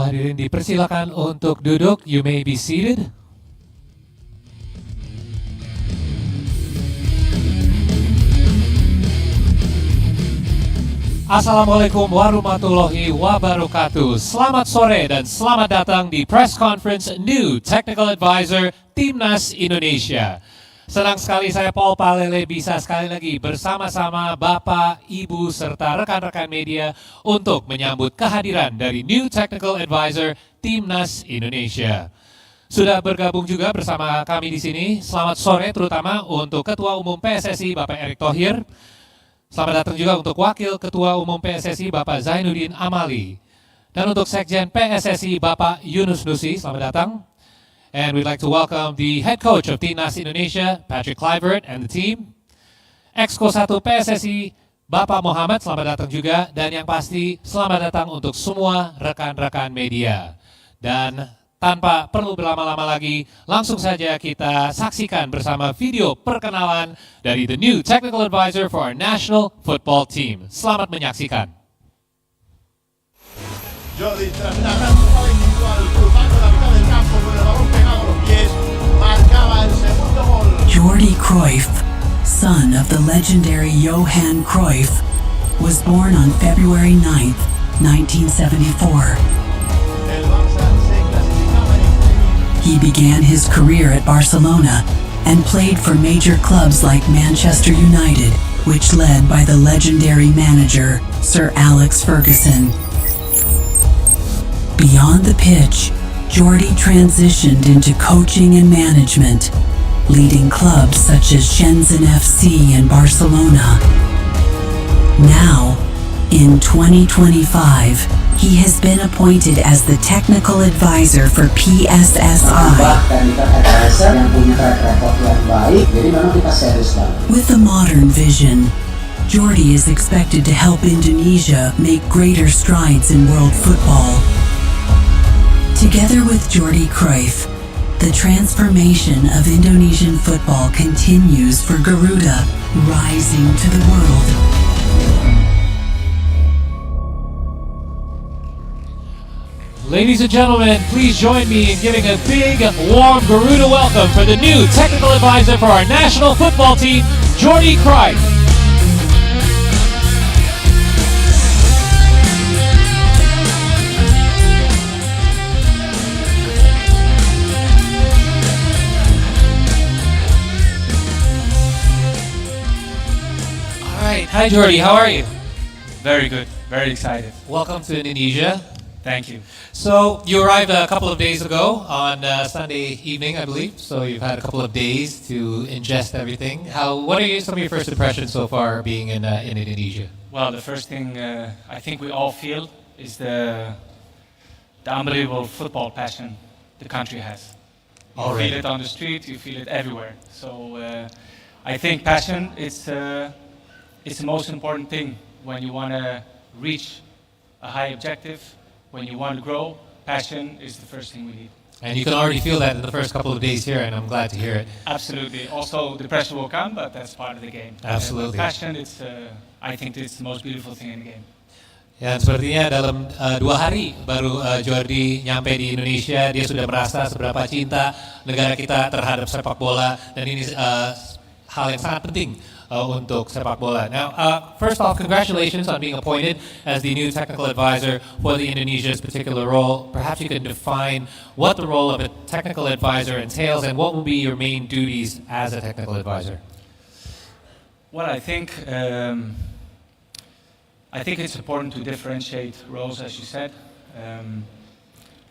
hadirin dipersilakan untuk duduk. You may be seated. Assalamualaikum warahmatullahi wabarakatuh. Selamat sore dan selamat datang di press conference New Technical Advisor Timnas Indonesia. Senang sekali saya Paul Palele bisa sekali lagi bersama-sama Bapak, Ibu, serta rekan-rekan media untuk menyambut kehadiran dari New Technical Advisor Timnas Indonesia. Sudah bergabung juga bersama kami di sini. Selamat sore terutama untuk Ketua Umum PSSI Bapak Erick Thohir. Selamat datang juga untuk Wakil Ketua Umum PSSI Bapak Zainuddin Amali. Dan untuk Sekjen PSSI Bapak Yunus Nusi, selamat datang. And we'd like to welcome the head coach of Timnas Indonesia, Patrick Kluivert, and the team. Exco 1 PSSI Bapak Muhammad, selamat datang juga. Dan yang pasti, selamat datang untuk semua rekan-rekan media. Dan tanpa perlu berlama-lama lagi, langsung saja kita saksikan bersama video perkenalan dari the new technical advisor for our national football team. Selamat menyaksikan. Jordy terminakan kembali individual cruzando la mitad del campo con el balón pegado a los pies, marcaba el segundo gol. Jordy Cruyff, son of the legendary Johan Cruyff, was born on February 9th, 1974. He began his career at Barcelona and played for major clubs like Manchester United, which led by the legendary manager, Sir Alex Ferguson. Beyond the pitch, Jordy transitioned into coaching and management, leading clubs such as Shenzhen FC and Barcelona. Now, in 2025, he has been appointed as the technical advisor for PSSI. With a modern vision, Jordy is expected to help Indonesia make greater strides in world football. Together with Jordy Cruyff, the transformation of Indonesian football continues for Garuda, rising to the world. Ladies and gentlemen, please join me in giving a big, warm Garuda welcome for the new technical advisor for our national football team, Jordy Cruyff. All right, hi Jordy, how are you? Very good, very excited. Welcome to Indonesia. Thank you. So you arrived a couple of days ago on Sunday evening, I believe. So you've had a couple of days to ingest everything. What are some of your first impressions so far being in Indonesia? Well, the first thing I think we all feel is the unbelievable football passion the country has. You feel it on the street, you feel it everywhere. So I think passion it's the most important thing when you want to reach a high objective. When you want to grow, passion is the first thing we need. And you can already feel that in the first couple of days here, and I'm glad to hear it. Absolutely. Also, the pressure will come, but that's part of the game. Absolutely. Passion, I think it's the most beautiful thing in the game. Ya, sepertinya dalam 2 hari baru Jordy nyampe di Indonesia, dia sudah merasa seberapa cinta negara kita terhadap sepak bola, dan ini hal yang sangat penting untuk sepak bola. Now, first off, congratulations on being appointed as the new technical advisor for the Indonesia's particular role. Perhaps you can define what the role of a technical advisor entails and what will be your main duties as a technical advisor. Well, I think it's important to differentiate roles, as you said.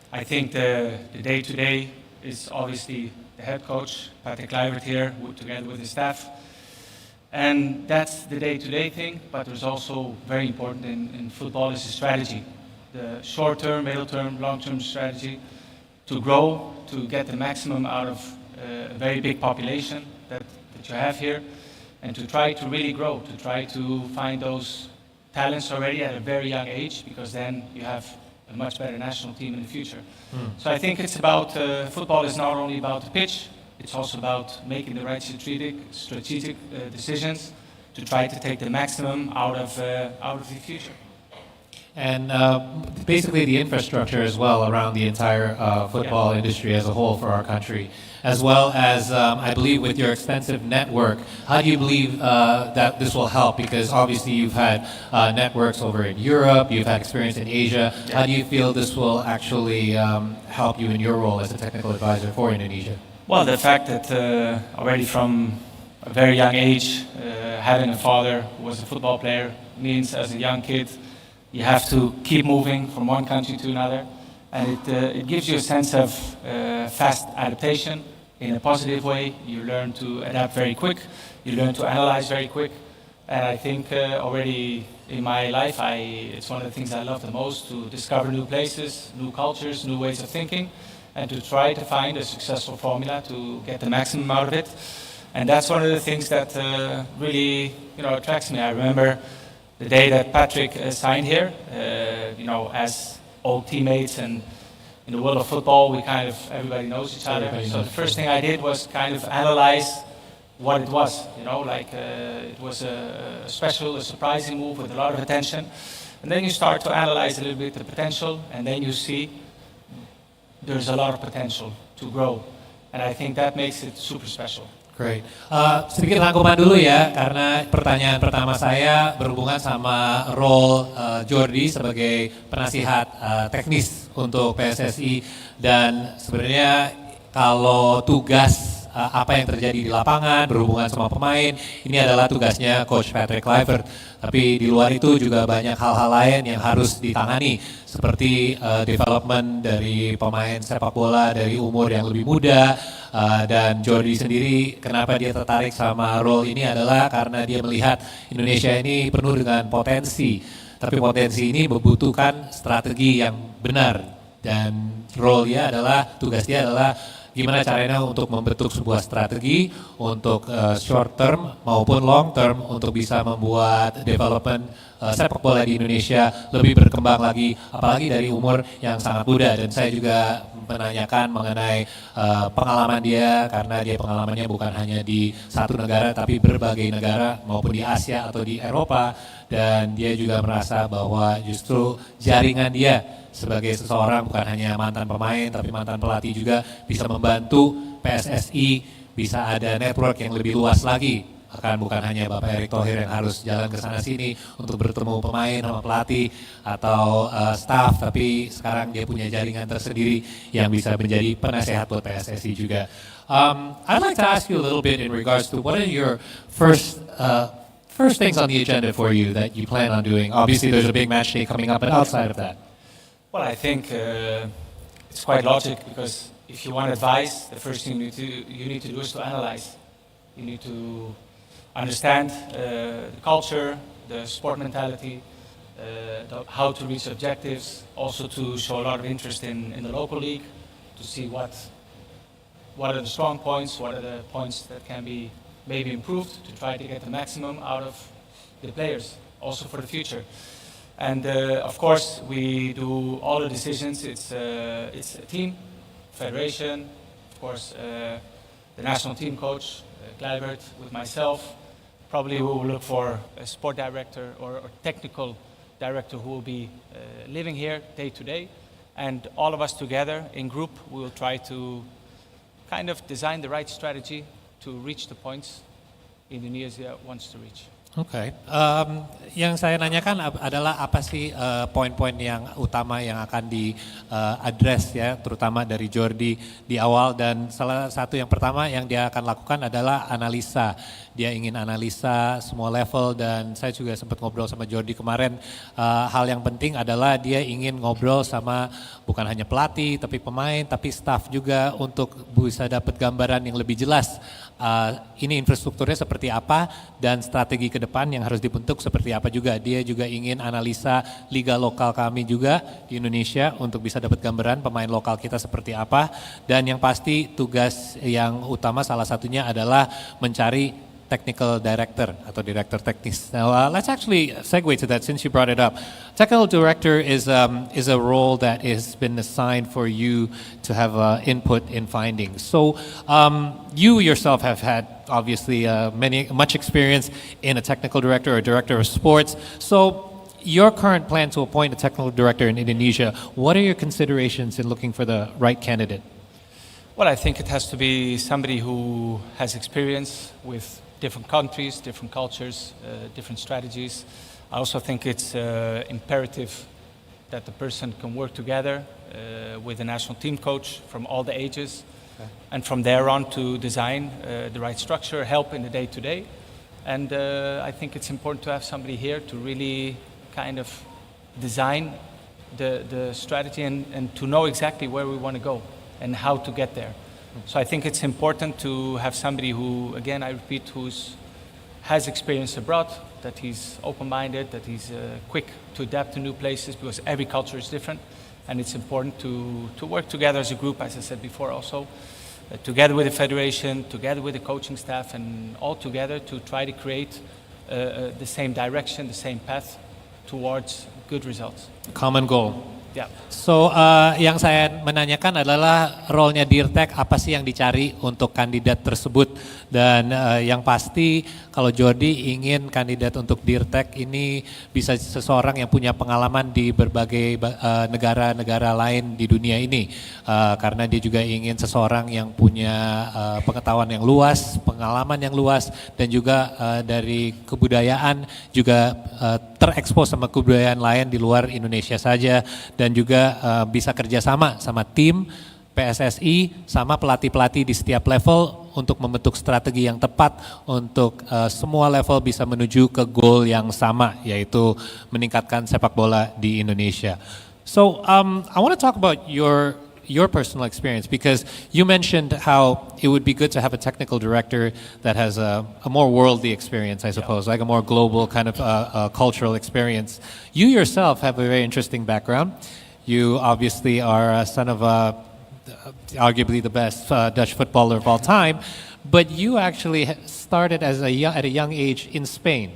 I think the day-to-day is obviously the head coach, Patrick Kluivert here, together with his staff. And that's the day-to-day thing, but there's also very important in football is the strategy. The short-term, middle-term, long-term strategy to grow, to get the maximum out of a very big population that you have here, and to try to really grow, to try to find those talents already at a very young age, because then you have a much better national team in the future. So I think it's about, football is not only about the pitch, it's also about making the right strategic decisions to try to take the maximum out of the future. and basically the infrastructure as well around the entire football industry as a whole for our country, as well as I believe with your extensive network. How do you believe that this will help? Because obviously you've had networks over in Europe, you've had experience in Asia. How do you feel this will actually help you in your role as a technical advisor for Indonesia? Well, the fact that already from a very young age, having a father who was a football player means as a young kid, you have to keep moving from one country to another. And it gives you a sense of fast adaptation in a positive way. You learn to adapt very quick. You learn to analyze very quick. And I think already in my life, it's one of the things I love the most, to discover new places, new cultures, new ways of thinking, and to try to find a successful formula to get the maximum out of it. And that's one of the things that really attracts me. I remember the day that Patrick signed here, as old teammates, and in the world of football, everybody knows each other. So the first thing I did was kind of analyze what it was, it was a special, a surprising move with a lot of attention. And then you start to analyze a little bit the potential, and then you see there's a lot of potential to grow. And I think that makes it super special. Great. Sedikit rangkuman dulu ya, karena pertanyaan pertama saya berhubungan sama role Jordy sebagai penasihat teknis untuk PSSI, dan sebenarnya kalau tugas apa yang terjadi di lapangan berhubungan sama pemain, ini adalah tugasnya Coach Patrick Cruyff. Tapi di luar itu juga banyak hal-hal lain yang harus ditangani, seperti development dari pemain sepak bola dari umur yang lebih muda. Dan Jordy sendiri, kenapa dia tertarik sama role ini adalah karena dia melihat Indonesia ini penuh dengan potensi. Tapi potensi ini membutuhkan strategi yang benar. Dan role-nya adalah, tugas dia adalah gimana caranya untuk membentuk sebuah strategi untuk short term maupun long term untuk bisa membuat development sepak bola di Indonesia lebih berkembang lagi, apalagi dari umur yang sangat muda. Dan saya juga menanyakan mengenai pengalaman dia, karena dia pengalamannya bukan hanya di satu negara tapi berbagai negara maupun di Asia atau di Eropa, dan dia juga merasa bahwa justru jaringan dia sebagai seseorang bukan hanya mantan pemain tapi mantan pelatih juga bisa membantu PSSI bisa ada network yang lebih luas lagi. Bukan hanya Bapak Erick Thohir yang harus jalan ke sana sini untuk bertemu pemain sama pelatih atau staff, tapi sekarang dia punya jaringan tersendiri yang bisa menjadi penasehat buat PSSI juga. I'd like to ask you a little bit in regards to what are your first things on the agenda for you that you plan on doing. Obviously there's a big match day coming up, but outside of that. Well, I think it's quite logic, because if you want advice, the first thing you need to do is to analyze. You need to understand the culture, the sport mentality, how to reach objectives, also to show a lot of interest in the local league, to see what are the strong points, what are the points that can be maybe improved, to try to get the maximum out of the players, also for the future. And of course, we do all the decisions. It's a team, federation, of course, the national team coach, Kluivert, with myself. Probably we will look for a sport director or technical director who will be living here day to day. And all of us together in group, we will try to kind of design the right strategy to reach the points Indonesia wants to reach. Oke, yang saya nanyakan adalah apa sih poin-poin yang utama yang akan di-address ya, terutama dari Jordy di awal, dan salah satu yang pertama yang dia akan lakukan adalah analisa. Dia ingin analisa semua level, dan saya juga sempat ngobrol sama Jordy kemarin, hal yang penting adalah dia ingin ngobrol sama bukan hanya pelatih, tapi pemain, tapi staff juga untuk bisa dapat gambaran yang lebih jelas. Ini infrastrukturnya seperti apa dan strategi ke depan yang harus dibentuk seperti apa juga. Dia juga ingin analisa liga lokal kami juga di Indonesia untuk bisa dapat gambaran pemain lokal kita seperti apa. Dan yang pasti tugas yang utama salah satunya adalah mencari technical director atau director teknis. Now let's actually segue to that since you brought it up. Technical director is a role that has been assigned for you to have input in findings. So you yourself have had obviously much experience in a technical director or director of sports. So your current plan to appoint a technical director in Indonesia, what are your considerations in looking for the right candidate? Well, I think it has to be somebody who has experience with different countries, different cultures, different strategies. I also think it's imperative that the person can work together with a national team coach from all the ages, and from there on to design the right structure, help in the day-to-day. And I think it's important to have somebody here to really kind of design the strategy and to know exactly where we want to go and how to get there. So I think it's important to have somebody who, again, I repeat, has experience abroad, that he's open-minded, that he's quick to adapt to new places, because every culture is different. And it's important to work together as a group, as I said before also, together with the federation, together with the coaching staff, and all together to try to create the same direction, the same path towards good results. Common goal. Yeah. So, yang saya menanyakan adalah role-nya Dirtek, apa sih yang dicari untuk kandidat tersebut. Dan yang pasti kalau Jordy ingin kandidat untuk Dirtek ini bisa seseorang yang punya pengalaman di berbagai negara-negara lain di dunia ini. Karena dia juga ingin seseorang yang punya pengetahuan yang luas, pengalaman yang luas, dan juga dari kebudayaan juga terekspos sama kebudayaan lain di luar Indonesia saja. Dan juga bisa kerjasama sama tim PSSI sama pelatih-pelatih di setiap level untuk membentuk strategi yang tepat untuk semua level bisa menuju ke goal yang sama, yaitu meningkatkan sepak bola di Indonesia. So I want to talk about your personal experience, because you mentioned how it would be good to have a technical director that has a more worldly experience, I suppose, like a more global kind of cultural experience. You yourself have a very interesting background. You obviously are a son of arguably the best Dutch footballer of all time, but you actually started at a young age in Spain.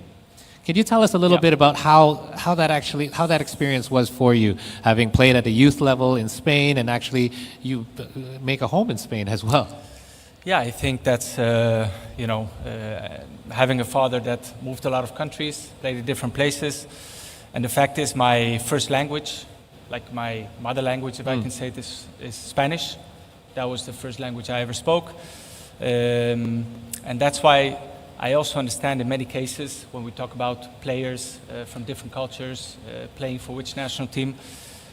Can you tell us a little bit about how that experience was for you, having played at a youth level in Spain, and actually you make a home in Spain as well? Yeah, I think that's having a father that moved a lot of countries, played in different places, and the fact is my first language, like my mother language, if I can say this, is Spanish. That was the first language I ever spoke, and that's why I also understand in many cases when we talk about players from different cultures playing for which national team.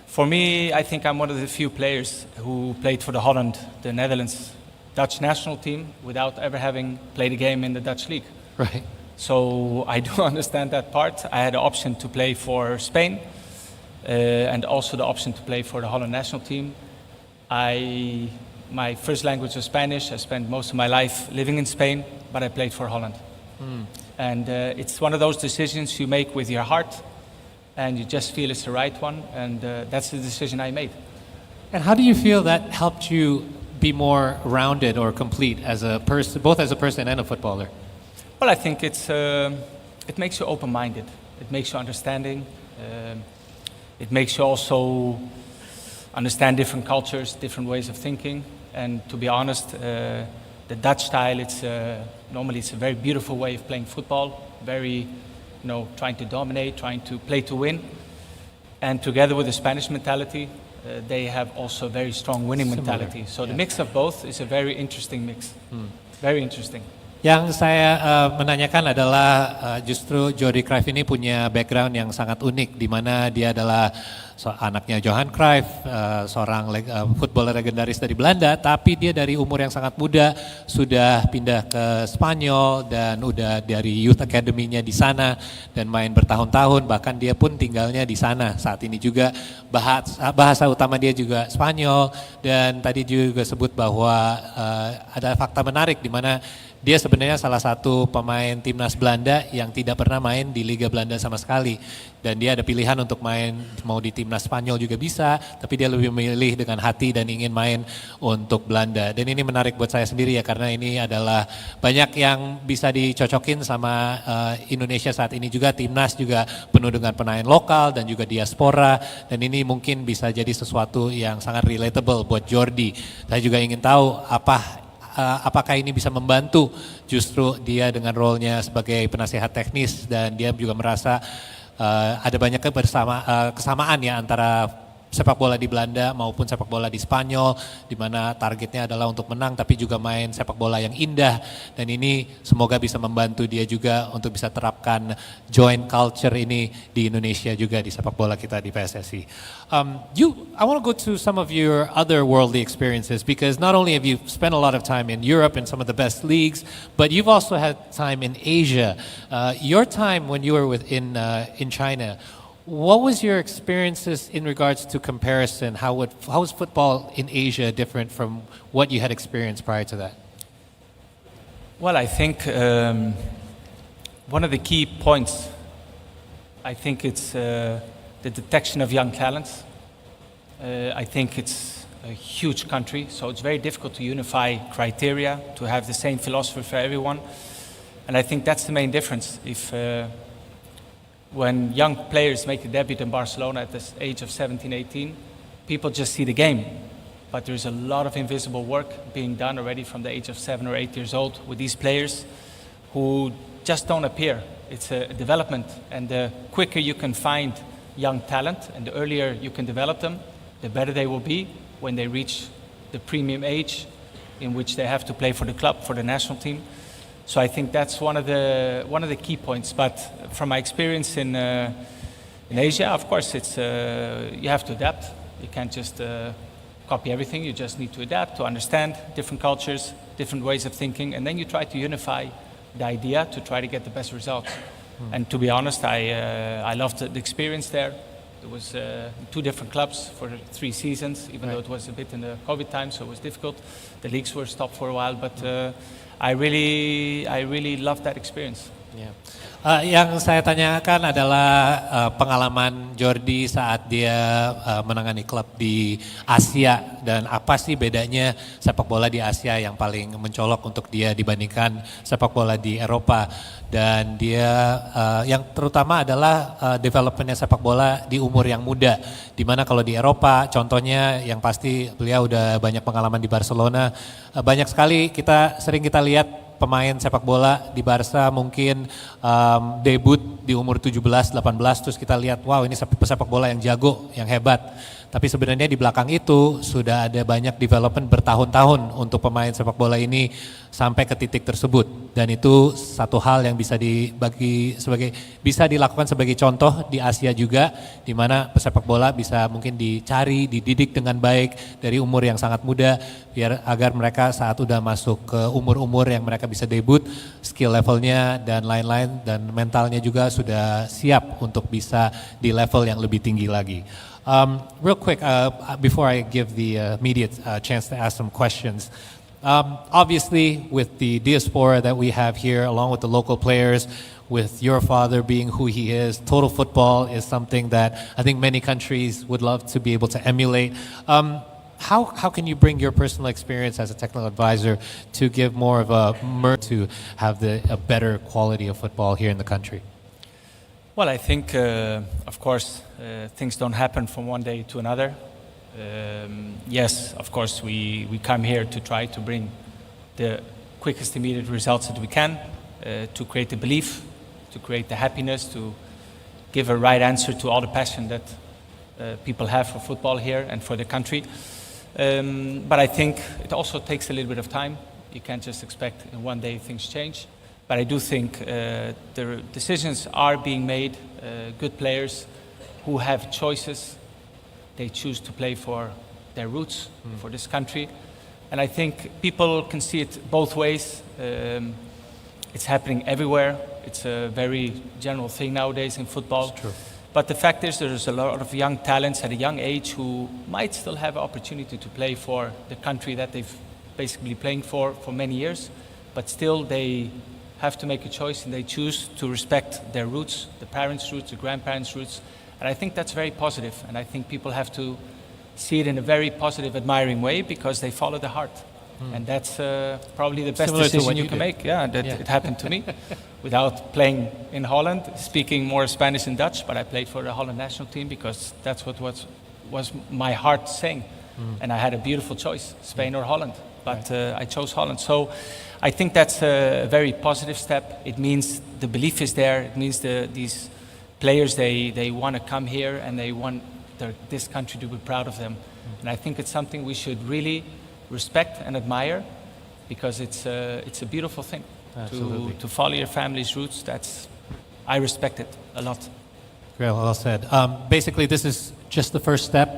For me, I think I'm one of the few players who played for the Holland, the Netherlands, Dutch national team without ever having played a game in the Dutch league. Right. So I do understand that part. I had the option to play for Spain and also the option to play for the Holland national team. My first language was Spanish. I spent most of my life living in Spain, but I played for Holland. And it's one of those decisions you make with your heart, and you just feel it's the right one, and that's the decision I made. And how do you feel that helped you be more rounded or complete as a person, both as a person and a footballer? Well, I think it makes you open-minded. It makes you understanding. It makes you also understand different cultures, different ways of thinking. And to be honest, the Dutch style, normally it's a very beautiful way of playing football, very, trying to dominate, trying to play to win. And together with the Spanish mentality, they have also a very strong winning mentality. So the mix of both is a very interesting mix. Very interesting. Yang saya menanyakan adalah justru Jordy Cruyff ini punya background yang sangat unik, di mana dia adalah anaknya Johan Cruyff, seorang footballer legendaris dari Belanda, tapi dia dari umur yang sangat muda sudah pindah ke Spanyol dan udah dari youth academy-nya di sana dan main bertahun-tahun, bahkan dia pun tinggalnya di sana saat ini juga. Bahasa utama dia juga Spanyol, dan tadi juga sebut bahwa ada fakta menarik di mana dia sebenarnya salah satu pemain timnas Belanda yang tidak pernah main di Liga Belanda sama sekali. Dan dia ada pilihan untuk main mau di timnas Spanyol juga bisa, tapi dia lebih memilih dengan hati dan ingin main untuk Belanda. Dan ini menarik buat saya sendiri ya, karena ini adalah banyak yang bisa dicocokin sama Indonesia saat ini juga. Timnas juga penuh dengan pemain lokal dan juga diaspora, dan ini mungkin bisa jadi sesuatu yang sangat relatable buat Jordy. Saya juga ingin tahu apakah ini bisa membantu justru dia dengan role-nya sebagai penasihat teknis, dan dia juga merasa ada banyak kesamaan ya antara sepak bola di Belanda maupun sepak bola di Spanyol, di mana targetnya adalah untuk menang tapi juga main sepak bola yang indah, dan ini semoga bisa membantu dia juga untuk bisa terapkan joint culture ini di Indonesia juga di sepak bola kita di PSSI. I want to go to some of your other worldly experiences, because not only have you spent a lot of time in Europe in some of the best leagues, but you've also had time in Asia. Your time when you were in China, what was your experiences in regards to comparison? How was football in Asia different from what you had experienced prior to that? Well, I think one of the key points, I think it's the detection of young talents. I think it's a huge country, so it's very difficult to unify criteria, to have the same philosophy for everyone. And I think that's the main difference. When young players make a debut in Barcelona at the age of 17, 18, people just see the game. But there's a lot of invisible work being done already from the age of 7 or 8 years old with these players who just don't appear. It's a development, and the quicker you can find young talent and the earlier you can develop them, the better they will be when they reach the premium age in which they have to play for the club, for the national team. So I think that's one of the key points. But from my experience in Asia, of course, it's you have to adapt. You can't just copy everything. You just need to adapt, to understand different cultures, different ways of thinking, and then you try to unify the idea to try to get the best results. And to be honest, I loved the experience there. It was 2 different clubs for 3 seasons, even though it was a bit in the COVID time, so it was difficult. The leagues were stopped for a while, but I really loved that experience. Yeah. Yang saya tanyakan adalah pengalaman Jordy saat dia menangani klub di Asia, dan apa sih bedanya sepak bola di Asia yang paling mencolok untuk dia dibandingkan sepak bola di Eropa, dan dia yang terutama adalah developmentnya sepak bola di umur yang muda, dimana kalau di Eropa contohnya yang pasti beliau udah banyak pengalaman di Barcelona, banyak sekali sering kita lihat pemain sepak bola di Barca mungkin debut di umur 17-18, terus kita lihat wow ini pesepak bola yang jago, yang hebat. Tapi sebenarnya di belakang itu sudah ada banyak development bertahun-tahun untuk pemain sepak bola ini sampai ke titik tersebut. Dan itu satu hal yang bisa dilakukan sebagai contoh di Asia juga, di mana pesepak bola bisa mungkin dicari, dididik dengan baik dari umur yang sangat muda, agar mereka saat udah masuk ke umur-umur yang mereka bisa debut, skill levelnya dan lain-lain, dan mentalnya juga sudah siap untuk bisa di level yang lebih tinggi lagi. Real quick, before I give the media a chance to ask some questions, obviously with the diaspora that we have here, along with the local players, with your father being who he is, total football is something that I think many countries would love to be able to emulate. How can you bring your personal experience as a technical advisor to give more of a to have a better quality of football here in the country? Well, I think, of course, things don't happen from one day to another. Yes, of course, we come here to try to bring the quickest immediate results that we can, to create the belief, to create the happiness, to give a right answer to all the passion that people have for football here and for the country. But I think it also takes a little bit of time. You can't just expect in one day things change. But I do think the decisions are being made. Good players who have choices, they choose to play for their roots, for this country. And I think people can see it both ways. It's happening everywhere. It's a very general thing nowadays in football. It's true. But the fact is there's a lot of young talents at a young age who might still have an opportunity to play for the country that they've basically playing for many years. But still they have to make a choice, and they choose to respect their roots, the parents' roots, the grandparents' roots. And I think that's very positive. And I think people have to see it in a very positive, admiring way, because they follow the heart. And that's probably the best Similar to decision what you you can did. make. Yeah, it happened to me. Without playing in Holland, speaking more Spanish and Dutch, but I played for the Holland national team because that's what was my heart saying. And I had a beautiful choice, Spain or Holland. But I chose Holland. So I think that's a very positive step. It means the belief is there. It means these players, they want to come here and they want this country to be proud of them. And I think it's something we should really respect and admire, because it's a beautiful thing. Absolutely. To follow your family's roots. I respect it a lot. Great, well said. Basically, this is just the first step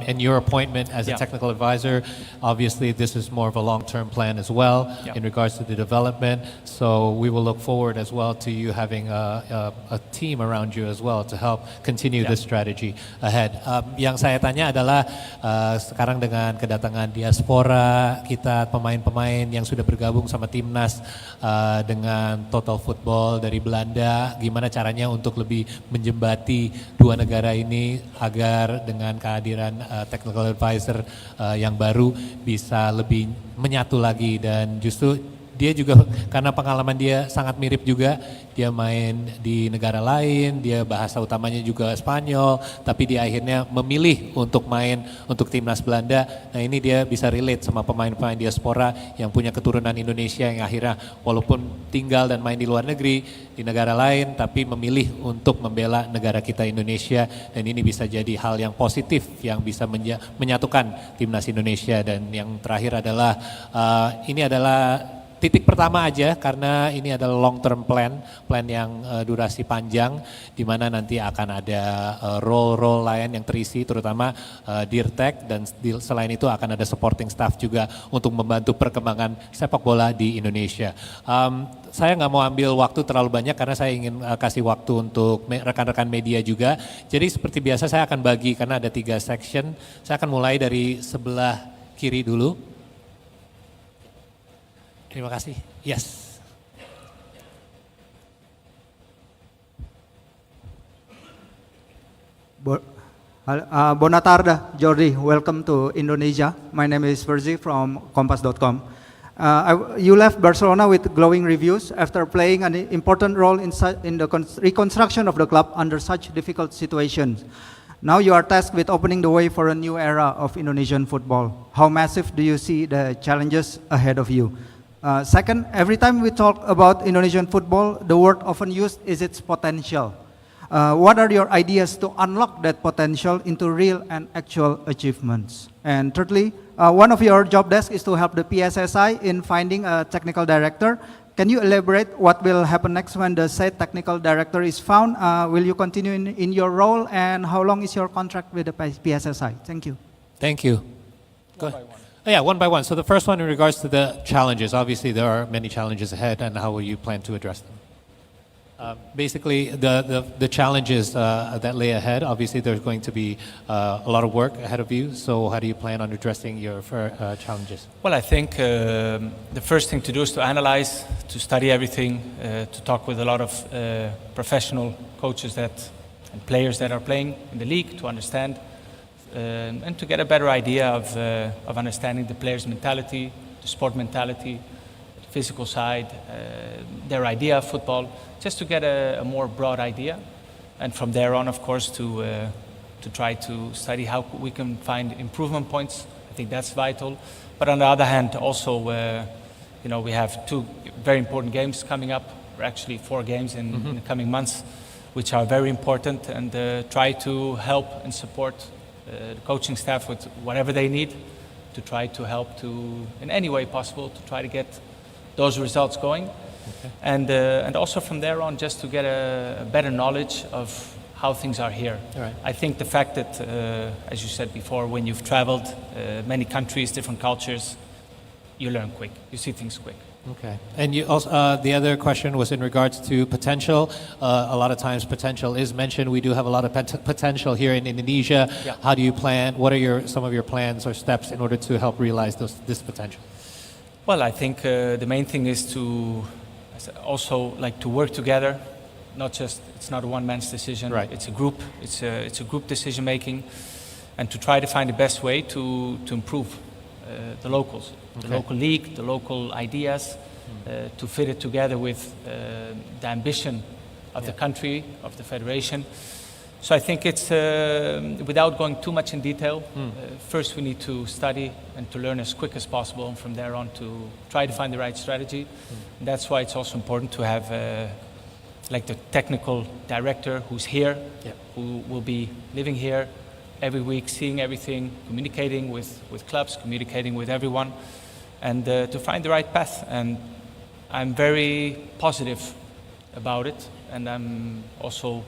in your appointment as a technical advisor. Obviously, this is more of a long-term plan as well in regards to the development. So we will look forward as well to you having a team around you as well to help continue this strategy ahead. Yang saya tanya adalah sekarang dengan kedatangan diaspora kita, pemain-pemain yang sudah bergabung sama timnas dengan Total Football dari Belanda, gimana caranya untuk lebih menjembati dua negara ini agar dengan kehadiran technical advisor yang baru bisa lebih menyatu lagi. Dan justru dia juga karena pengalaman dia sangat mirip juga, dia main di negara lain, dia bahasa utamanya juga Spanyol, tapi dia akhirnya memilih untuk main untuk timnas Belanda. Nah ini dia bisa relate sama pemain-pemain diaspora yang punya keturunan Indonesia yang akhirnya walaupun tinggal dan main di luar negeri, di negara lain, tapi memilih untuk membela negara kita Indonesia. Dan ini bisa jadi hal yang positif yang bisa menyatukan timnas Indonesia. Dan yang terakhir adalah ini adalah titik pertama aja, karena ini adalah long term plan yang durasi panjang, di mana nanti akan ada role lain yang terisi, terutama Dirtek, dan selain itu akan ada supporting staff juga untuk membantu perkembangan sepak bola di Indonesia. Saya nggak mau ambil waktu terlalu banyak karena saya ingin kasih waktu untuk rekan-rekan media juga. Jadi seperti biasa saya akan bagi, karena ada 3 section. Saya akan mulai dari sebelah kiri dulu. Terima kasih. Yes. Bona tarde, Jordy. Welcome to Indonesia. My name is Verzi from Kompas.com. You left Barcelona with glowing reviews after playing an important role in the reconstruction of the club under such difficult situations. Now you are tasked with opening the way for a new era of Indonesian football. How massive do you see the challenges ahead of you? Second, every time we talk about Indonesian football, the word often used is its potential. What are your ideas to unlock that potential into real and actual achievements? And thirdly, one of your job desks is to help the PSSI in finding a technical director. Can you elaborate what will happen next when the said technical director is found? Will you continue in your role, and how long is your contract with the PSSI? Thank you. Thank you. Go ahead. Yeah, one by one. So the first one in regards to the challenges. Obviously, there are many challenges ahead, and how will you plan to address them? Basically, the challenges that lay ahead, obviously there's going to be a lot of work ahead of you. So how do you plan on addressing your challenges? Well, I think the first thing to do is to analyze, to study everything, to talk with a lot of professional coaches and players that are playing in the league, to understand and to get a better idea of understanding the players' mentality, the sport mentality, the physical side, their idea of football, just to get a more broad idea. And from there on, of course, to try to study how we can find improvement points. I think that's vital. But on the other hand, also, we have 2 very important games coming up, or actually 4 games in the coming months, which are very important, and try to help and support the coaching staff with whatever they need to try to help to, in any way possible, to try to get those results going. Okay. And also from there on, just to get a better knowledge of how things are here. Right. I think the fact that, as you said before, when you've traveled many countries, different cultures, you learn quick, you see things quick. Okay. And you also, the other question was in regards to potential. A lot of times potential is mentioned. We do have a lot of potential here in Indonesia. Yeah. How do you plan? What are some of your plans or steps in order to help realize this potential? Well, I think the main thing is to also like to work together. It's not a one-man's decision. Right. It's a group. It's a group decision making, and to try to find the best way to improve the locals. The local league, the local ideas, to fit it together with the ambition of the country, of the federation. So I think it's, without going too much in detail, first we need to study and to learn as quick as possible, and from there on to try to find the right strategy. And that's why it's also important to have like the technical director who's here, who will be living here every week, seeing everything, communicating with clubs, communicating with everyone, and to find the right path. And I'm very positive about it, and I'm also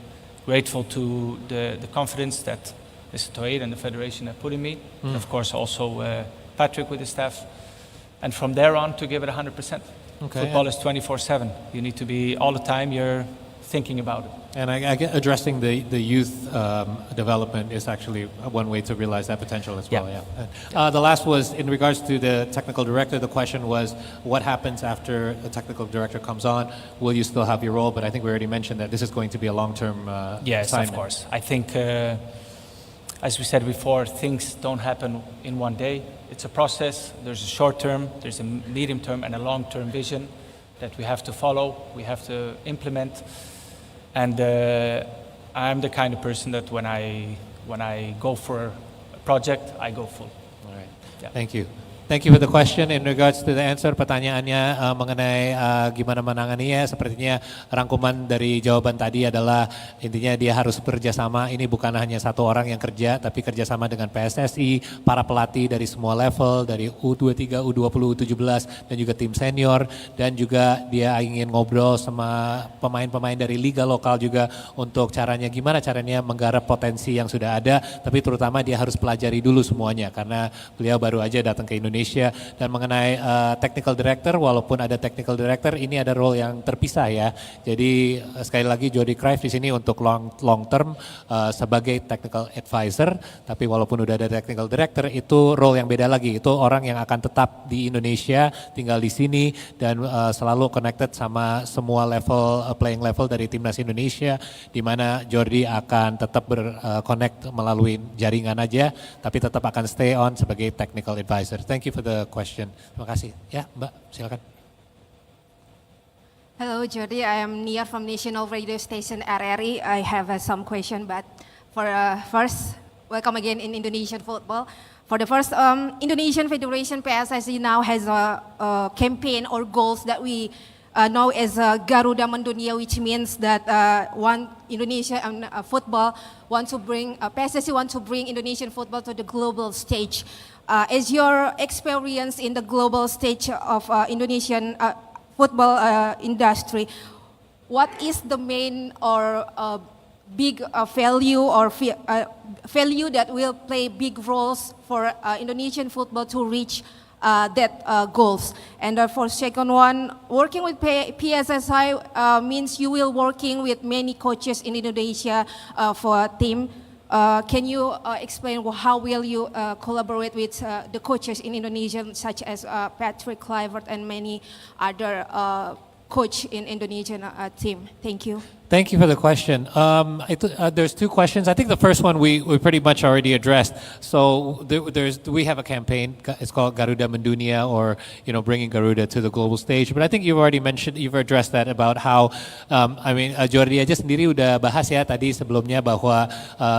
grateful to the confidence that Mr. Toeed and the Federation have put in me. And of course also Patrick with the staff. And from there on to give it 100%. Okay, Football is 24/7. You need to be all the time, you're thinking about it. And I get addressing the youth development is actually one way to realize that potential as well. Yeah. The last was in regards to the technical director. The question was, what happens after the technical director comes on? Will you still have your role? But I think we already mentioned that this is going to be a long-term Yes, assignment. of course. I think, as we said before, things don't happen in one day. It's a process. There's a short term, there's a medium term, and a long-term vision that we have to follow, we have to implement. And I'm the kind of person that when I go for a project, I go full. All right. Yeah. Thank you. Thank you for the question. In regards to the answer, pertanyaannya mengenai gimana menanganinya, sepertinya rangkuman dari jawaban tadi adalah intinya dia harus bekerjasama. Ini bukan hanya satu orang yang kerja, tapi kerjasama dengan PSSI, para pelatih dari semua level, dari U23, U20, U17, dan juga tim senior. Dan juga dia ingin ngobrol sama pemain-pemain dari liga lokal juga untuk gimana caranya menggarap potensi yang sudah ada. Tapi terutama dia harus pelajari dulu semuanya karena beliau baru aja datang ke Indonesia. Dan mengenai technical director, walaupun ada technical director, ini ada role yang terpisah ya. Jadi sekali lagi Jordy Cruyff di sini untuk long term sebagai technical advisor. Tapi walaupun udah ada technical director, itu role yang beda lagi. Itu orang yang akan tetap di Indonesia, tinggal di sini dan selalu connected sama semua level playing level dari timnas Indonesia, di mana Jordy akan tetap berconnect melalui jaringan aja, tapi tetap akan stay on sebagai technical advisor. Thank you for the question. Terima kasih. Ya, Mbak, silakan. Hello, Jordy. I am Nia from National Radio Station RRI. I have some question, but for first, welcome again in Indonesian football. For the first, Indonesian Federation PSSI now has a campaign or goals that we know as Garuda Mendunia, which means that Indonesia football want to bring PSSI want to bring Indonesian football to the global stage. As your experience in the global stage of Indonesian football industry, what is the main or big value or value that will play big roles for Indonesian football to reach that goals? And for second one, working with PSSI means you will working with many coaches in Indonesia for a team. Can you explain how will you collaborate with the coaches in Indonesia, such as Patrick Kluivert and many other coach in Indonesian team? Thank you. Thank you for the question. There's two questions. I think the first one we pretty much already addressed. So we have a campaign. It's called Garuda Mendunia, or bringing Garuda to the global stage. But I think you've addressed that about how Jordy aja sendiri udah bahas ya tadi sebelumnya bahwa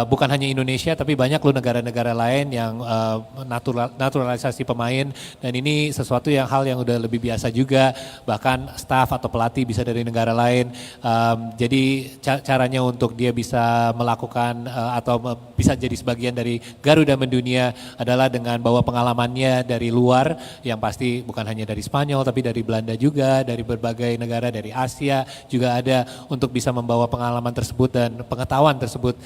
bukan hanya Indonesia tapi banyak loh negara-negara lain yang naturalisasi pemain, dan ini sesuatu hal yang udah lebih biasa juga, bahkan staff atau pelatih bisa dari negara lain. Jadi caranya untuk dia bisa melakukan atau bisa jadi sebagian dari Garuda Mendunia adalah dengan bawa pengalamannya dari luar, yang pasti bukan hanya dari Spanyol tapi dari Belanda juga, dari berbagai negara, dari Asia juga ada, untuk bisa membawa pengalaman tersebut dan pengetahuan tersebut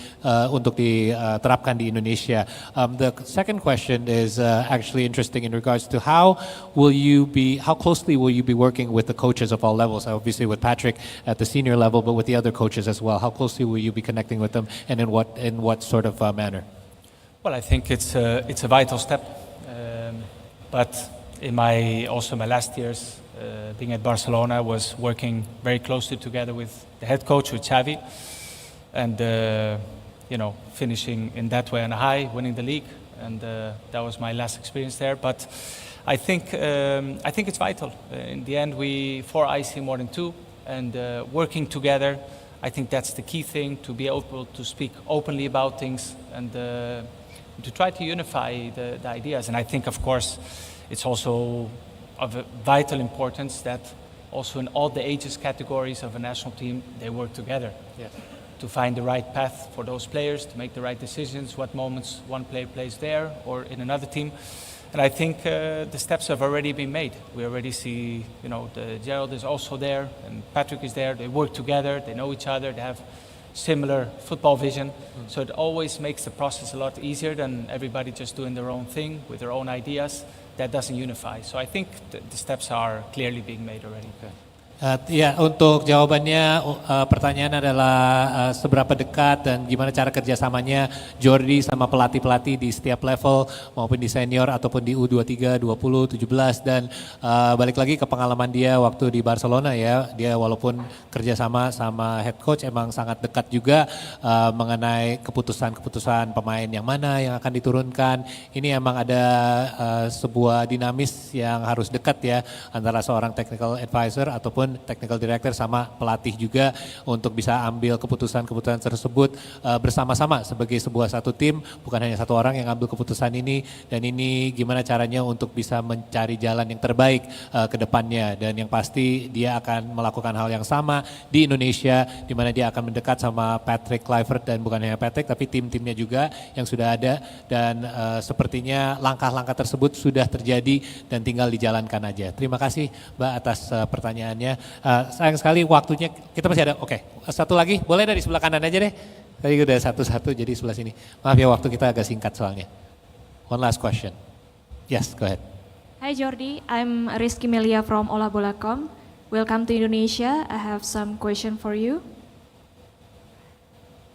untuk diterapkan di Indonesia. The second question is actually interesting in regards to how closely will you be working with the coaches of all levels, obviously with Patrick at the senior level, but with the other coaches as well. How closely will you be connecting with them, and in what sort of manner? Well, I think it's a vital step. But in my last years being at Barcelona, I was working very closely together with the head coach, with Xavi, and finishing in that way on a high, winning the league, and that was my last experience there. But I think it's vital. In the end, we 4 eyes see more than 2, and working together, I think that's the key thing, to be able to speak openly about things and to try to unify the ideas. And I think, of course, it's also of a vital importance that also in all the ages categories of a national team, they work together. Yes. To find the right path for those players, to make the right decisions, what moments one player plays there or in another team. And I think the steps have already been made. We already see, Gerald is also there and Patrick is there. They work together, they know each other, they have similar football vision. So it always makes the process a lot easier than everybody just doing their own thing with their own ideas. That doesn't unify. So I think the steps are clearly being made already. Ya, untuk jawabannya pertanyaan adalah seberapa dekat dan gimana cara kerjasamanya Jordy sama pelatih-pelatih di setiap level maupun di senior ataupun di U23, 20, 17 dan balik lagi ke pengalaman dia waktu di Barcelona ya. Dia walaupun kerjasama sama head coach emang sangat dekat juga mengenai keputusan-keputusan pemain yang mana yang akan diturunkan. Ini emang ada sebuah dinamis yang harus dekat ya antara seorang technical advisor ataupun technical director sama pelatih juga untuk bisa ambil keputusan-keputusan tersebut bersama-sama sebagai sebuah satu tim, bukan hanya satu orang yang ambil keputusan ini dan ini gimana caranya untuk bisa mencari jalan yang terbaik ke depannya dan yang pasti dia akan melakukan hal yang sama di Indonesia di mana dia akan mendekat sama Patrick Kluivert dan bukan hanya Patrick tapi tim-timnya juga yang sudah ada dan sepertinya langkah-langkah tersebut sudah terjadi dan tinggal dijalankan aja. Terima kasih Mbak atas pertanyaannya. Sayang sekali waktunya kita masih ada. Oke, satu lagi boleh dari sebelah kanan aja deh. Tadi udah satu-satu jadi sebelah sini. Maaf ya waktu kita agak singkat soalnya. One last question. Yes, go ahead. Hi Jordy, I'm Rizky Melia from olabola.com. Welcome to Indonesia. I have some question for you.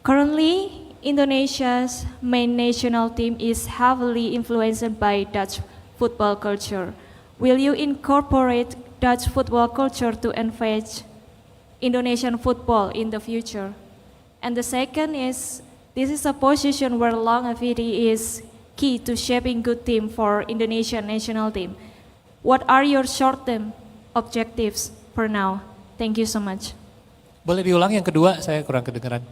Currently, Indonesia's main national team is heavily influenced by Dutch football culture. Will you incorporate Dutch football culture to encourage Indonesian football in the future? And the second is, this is a position where longevity is key to shaping good team for Indonesian national team. What are your short-term objectives for now? Thank you so much. Boleh diulang yang kedua, saya kurang kedengeran.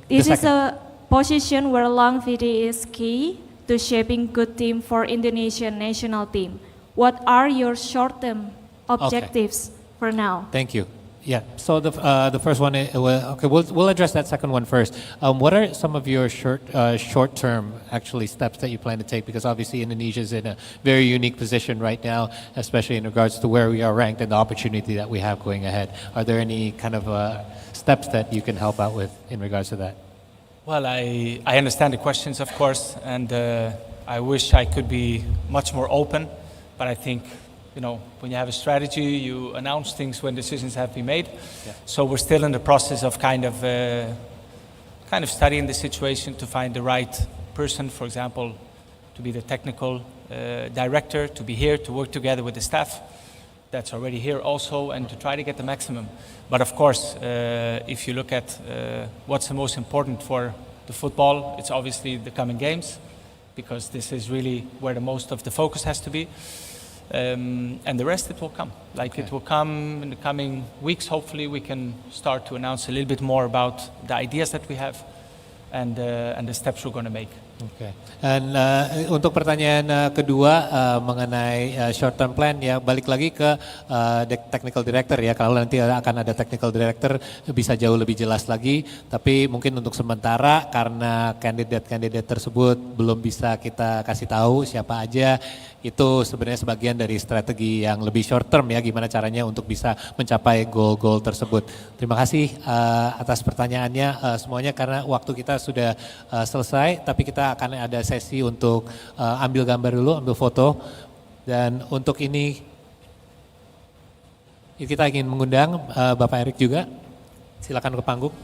This is a position where longevity is key to shaping good team for Indonesian national team. What are your short-term objectives for now? Thank you. Yeah. So the first one, we'll address that second one first. What are some of your short-term actually steps that you plan to take? Because obviously Indonesia is in a very unique position right now, especially in regards to where we are ranked and the opportunity that we have going ahead. Are there any kind of steps that you can help out with in regards to that? Well, I understand the questions, of course, and I wish I could be much more open. But I think, when you have a strategy, you announce things when decisions have been made. Yeah. So we're still in the process of kind of studying the situation to find the right person, for example, to be the technical director, to be here, to work together with the staff that's already here also, and to try to get the maximum. But of course, if you look at what's the most important for the football, it's obviously the coming games, because this is really where the most of the focus has to be. And the rest, it will come. It will come in the coming weeks. Hopefully we can start to announce a little bit more about the ideas that we have and the steps we're going to make. Oke. Dan untuk pertanyaan kedua mengenai short term plan ya balik lagi ke technical director ya. Kalau nanti akan ada technical director bisa jauh lebih jelas lagi. Tapi mungkin untuk sementara karena kandidat-kandidat tersebut belum bisa kita kasih tahu siapa aja. Itu sebenarnya sebagian dari strategi yang lebih short term ya, gimana caranya untuk bisa mencapai goal-goal tersebut. Terima kasih atas pertanyaannya semuanya karena waktu kita sudah selesai, tapi kita akan ada sesi untuk ambil gambar dulu, ambil foto. Dan untuk ini kita ingin mengundang Bapak Erik juga, silakan ke panggung.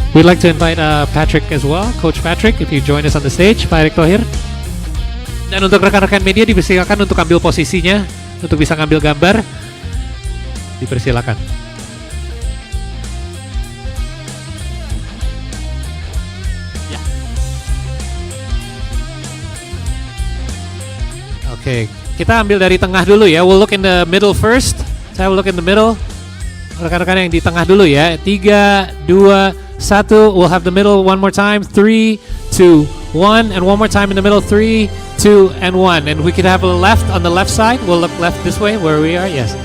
We'd like to invite Patrick as well, Coach Patrick, if you join us on the stage, Pak Erick Thohir. Dan untuk rekan-rekan media dipersilakan untuk ambil posisinya, untuk bisa ngambil gambar, dipersilakan. Ya. Oke, kita ambil dari tengah dulu ya. We'll look in the middle first. Saya will look in the middle. Rekan-rekan yang di tengah dulu ya. 3, 2, satu. We'll have the middle one more time. 3, 2, 1. And one more time in the middle. 3, 2, and 1. And we could have a left on the left side. We'll look left this way where we are. Yes.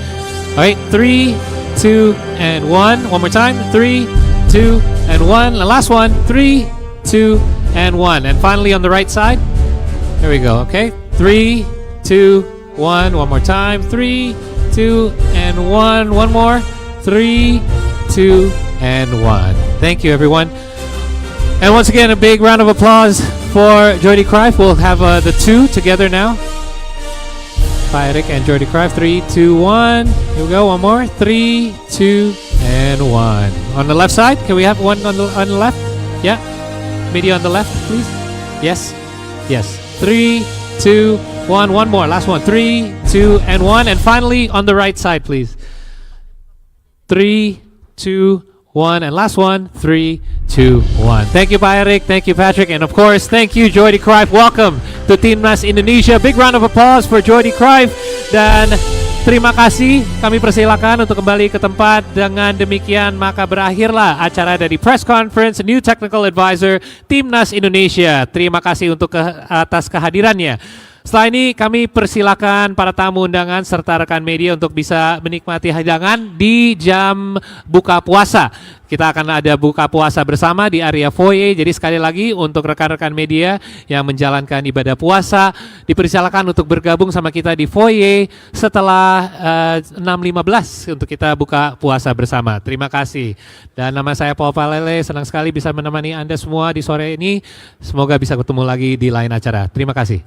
All right. 3, 2, and 1. One more time. 3, 2, and 1. The last one. 3, 2, and 1. And finally on the right side. There we go. Okay. 3, 2, 1. One more time. 3, 2, and 1. One more. 3, 2, and 1. Thank you, everyone. And once again, a big round of applause for Jordy Cruyff. We'll have the two together now. Pak Erik and Jordy Cruyff. 3, 2, 1. Here we go. One more. 3, 2, and 1. On the left side, can we have one on the left? Yeah. Media on the left, please. Yes. Yes. 3, 2, 1. One more. Last one. 3, 2, and 1. And finally, on the right side, please. 3, 2, 1. And last one. 3, 2, 1. Thank you, Pak Erik. Thank you, Patrick. And of course, thank you, Jordy Cruyff. Welcome to Timnas Indonesia. Big round of applause for Jordy Cruyff. Dan terima kasih. Kami persilakan untuk kembali ke tempat. Dengan demikian, maka berakhirlah acara dari Press Conference New Technical Advisor Timnas Indonesia. Terima kasih untuk atas kehadirannya. Setelah ini kami persilakan para tamu undangan serta rekan media untuk bisa menikmati hidangan di jam buka puasa. Kita akan ada buka puasa bersama di area foyer. Jadi sekali lagi untuk rekan-rekan media yang menjalankan ibadah puasa dipersilakan untuk bergabung sama kita di foyer setelah 6.15 untuk kita buka puasa bersama. Terima kasih. Dan nama saya Paul Palele, senang sekali bisa menemani Anda semua di sore ini. Semoga bisa ketemu lagi di lain acara. Terima kasih.